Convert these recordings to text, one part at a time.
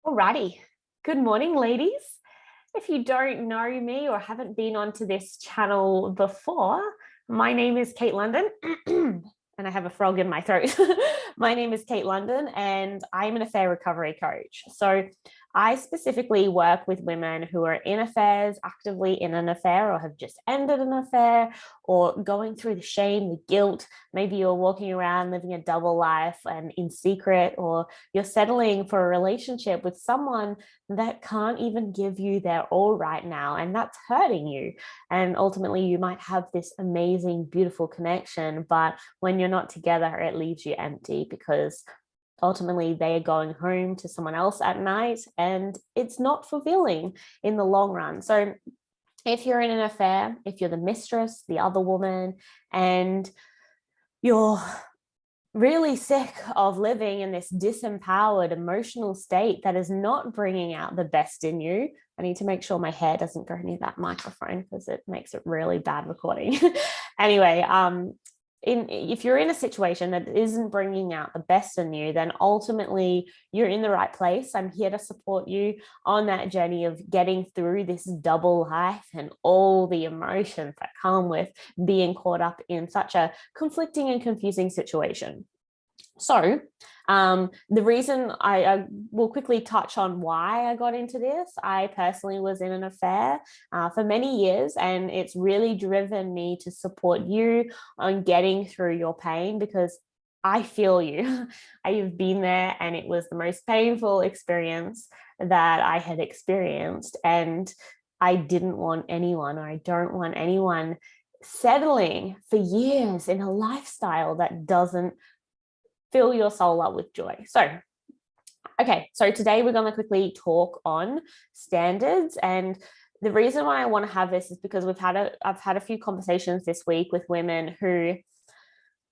Alrighty. Good morning, ladies. If you don't know me or haven't been onto this channel before, my name is Kate London, and I have a frog in my throat. My name is Kate London, and I'm an affair recovery coach. So I specifically work with women who are in affairs, actively in an affair, or have just ended an affair, or going through the shame, the guilt. Maybe you're walking around living a double life and in secret, or you're settling for a relationship with someone that can't even give you their all right now, and that's hurting you. And ultimately, you might have this amazing, beautiful connection, but when you're not together, it leaves you empty because ultimately they are going home to someone else at night and it's not fulfilling in the long run. So if you're in an affair, if you're the mistress, the other woman, and you're really sick of living in this disempowered emotional state that is not bringing out the best in you. I need to make sure my hair doesn't go near that microphone because it makes it really bad recording. Anyway, if you're in a situation that isn't bringing out the best in you, then ultimately you're in the right place. I'm here to support you on that journey of getting through this double life and all the emotions that come with being caught up in such a conflicting and confusing situation. So the reason I will quickly touch on why I got into this. I personally was in an affair for many years, and it's really driven me to support you on getting through your pain because I feel you. I've been there, and it was the most painful experience that I had experienced. And I didn't want anyone, or I don't want anyone settling for years in a lifestyle that doesn't fill your soul up with joy. So today we're going to quickly talk on standards. And the reason why I want to have this is because I've had a few conversations this week with women who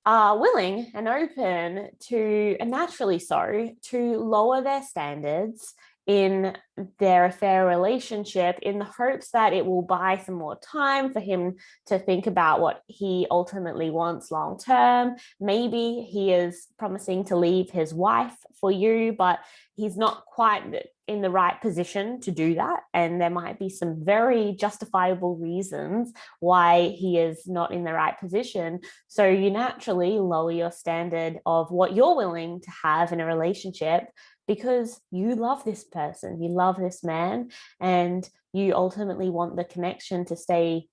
are willing and open to, and naturally so, to lower their standards in their affair relationship in the hopes that it will buy some more time for him to think about what he ultimately wants long term. Maybe he is promising to leave his wife for you, but he's not quite in the right position to do that. And there might be some very justifiable reasons why he is not in the right position. So you naturally lower your standard of what you're willing to have in a relationship because you love this person, you love this man, and you ultimately want the connection to stay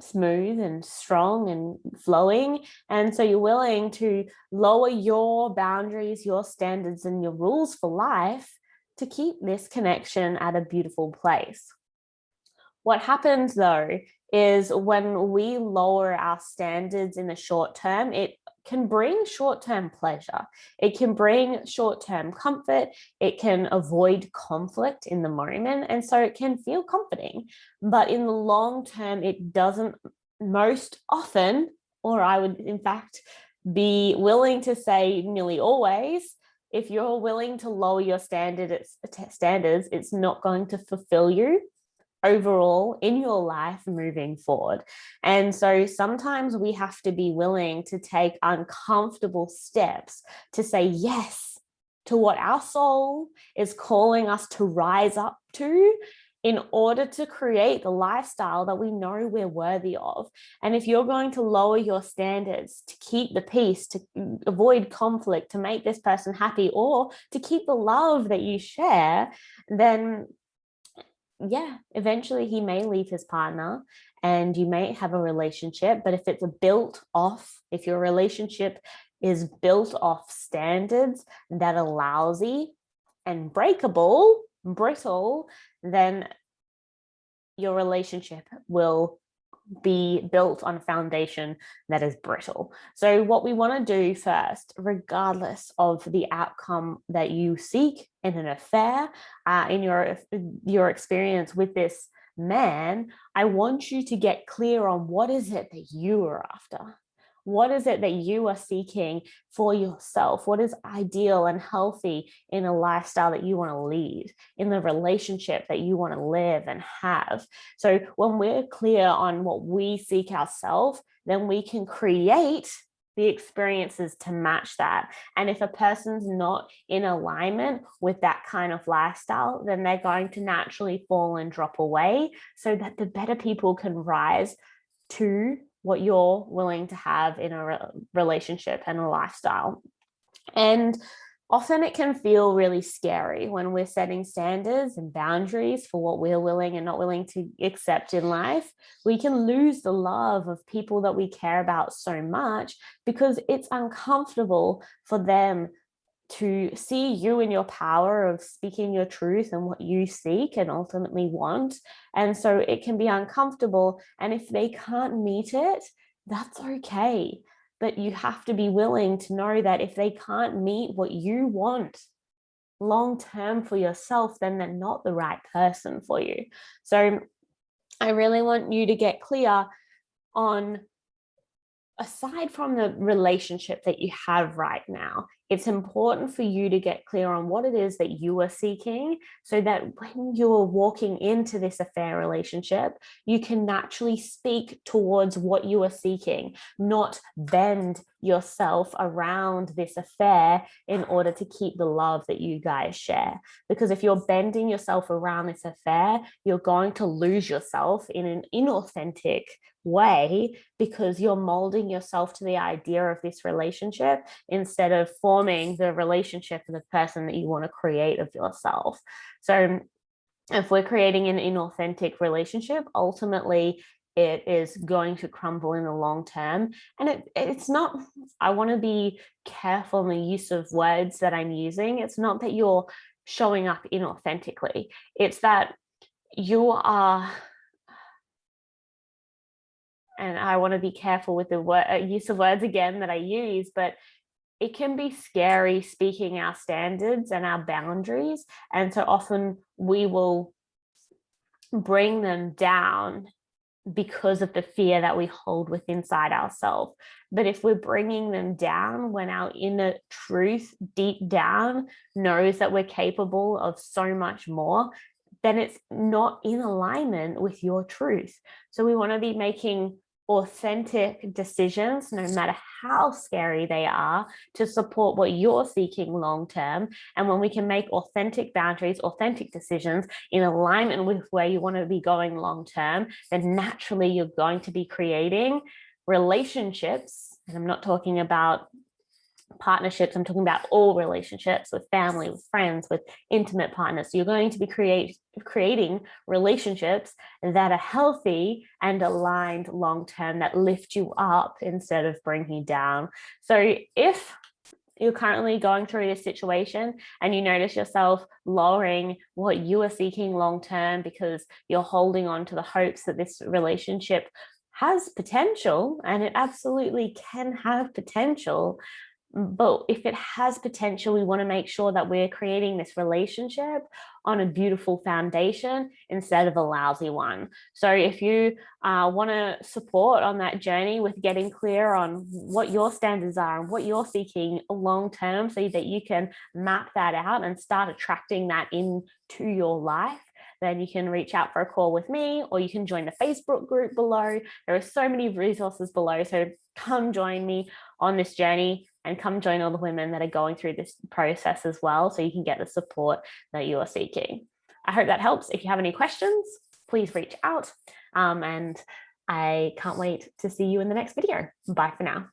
smooth and strong and flowing. And so you're willing to lower your boundaries, your standards, and your rules for life to keep this connection at a beautiful place. What happens though is when we lower our standards in the short term, it can bring short-term pleasure. It can bring short-term comfort. It can avoid conflict in the moment. And so it can feel comforting. But in the long term, it doesn't most often, or I would in fact be willing to say nearly always, if you're willing to lower your standards, it's not going to fulfill you overall in your life moving forward. And so sometimes we have to be willing to take uncomfortable steps to say yes to what our soul is calling us to rise up to in order to create the lifestyle that we know we're worthy of. And if you're going to lower your standards to keep the peace, to avoid conflict, to make this person happy, or to keep the love that you share, then eventually he may leave his partner and you may have a relationship. But if your relationship is built off standards that are lousy and breakable, brittle, then your relationship will be built on a foundation that is brittle. So what we want to do first, regardless of the outcome that you seek in an affair, in your experience with this man, I want you to get clear on what is it that you are after. What is it that you are seeking for yourself? What is ideal and healthy in a lifestyle that you want to lead, in the relationship that you want to live and have? So when we're clear on what we seek ourselves, then we can create the experiences to match that. And if a person's not in alignment with that kind of lifestyle, then they're going to naturally fall and drop away, so that the better people can rise to what you're willing to have in a relationship and a lifestyle. And often it can feel really scary when we're setting standards and boundaries for what we're willing and not willing to accept in life. We can lose the love of people that we care about so much because it's uncomfortable for them to see you in your power of speaking your truth and what you seek and ultimately want. And so it can be uncomfortable. And if they can't meet it, that's okay. But you have to be willing to know that if they can't meet what you want long term for yourself, then they're not the right person for you. So I really want you to get clear on, aside from the relationship that you have right now, it's important for you to get clear on what it is that you are seeking, so that when you're walking into this affair relationship, you can naturally speak towards what you are seeking, not bend yourself around this affair in order to keep the love that you guys share. Because if you're bending yourself around this affair, you're going to lose yourself in an inauthentic way, because you're molding yourself to the idea of this relationship instead of forming the relationship with the person that you want to create of yourself. So if we're creating an inauthentic relationship, ultimately it is going to crumble in the long term. And it's not, I want to be careful in the use of words that I'm using. It's not that you're showing up inauthentically. It's that you are, and I want to be careful with the use of words again that I use, but it can be scary speaking our standards and our boundaries. And so often we will bring them down because of the fear that we hold within inside ourselves. But if we're bringing them down when our inner truth deep down knows that we're capable of so much more, then it's not in alignment with your truth. So we want to be making authentic decisions, no matter how scary they are, to support what you're seeking long term. And when we can make authentic boundaries, authentic decisions in alignment with where you want to be going long term, then naturally you're going to be creating relationships. And I'm not talking about partnerships, I'm talking about all relationships, with family, with friends, with intimate partners. So you're going to be creating relationships that are healthy and aligned long term, that lift you up instead of bring you down. So if you're currently going through this situation and you notice yourself lowering what you are seeking long term because you're holding on to the hopes that this relationship has potential, and it absolutely can have potential, but if it has potential, we want to make sure that we're creating this relationship on a beautiful foundation instead of a lousy one. So if you want to support on that journey with getting clear on what your standards are and what you're seeking long term, so that you can map that out and start attracting that into your life, then you can reach out for a call with me, or you can join the Facebook group below. There are so many resources below. So come join me on this journey, and come join all the women that are going through this process as well, so you can get the support that you are seeking. I hope that helps. If you have any questions, please reach out. And I can't wait to see you in the next video. Bye for now.